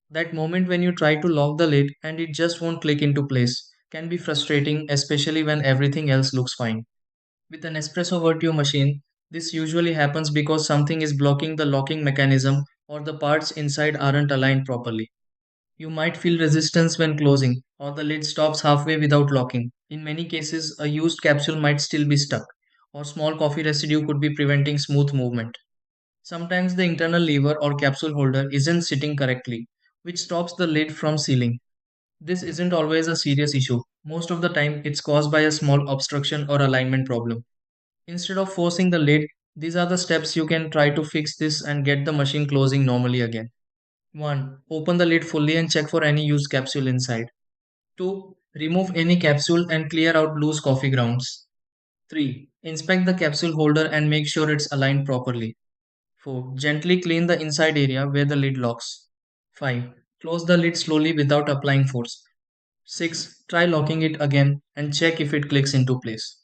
That moment when you try to lock the lid and it just won't click into place can be frustrating, especially when everything else looks fine. With an espresso Vertuo machine, this usually happens because something is blocking the locking mechanism or the parts inside aren't aligned properly. You might feel resistance when closing, or the lid stops halfway without locking. In many cases, a used capsule might still be stuck, or small coffee residue could be preventing smooth movement. Sometimes the internal lever or capsule holder isn't sitting correctly, which stops the lid from sealing. This isn't always a serious issue. Most of the time, it's caused by a small obstruction or alignment problem. Instead of forcing the lid, these are the steps you can try to fix this and get the machine closing normally again. 1. Open the lid fully and check for any used capsule inside. 2. Remove any capsule and clear out loose coffee grounds. 3. Inspect the capsule holder and make sure it's aligned properly. 4. Gently clean the inside area where the lid locks. 5. Close the lid slowly without applying force. 6. Try locking it again and check if it clicks into place.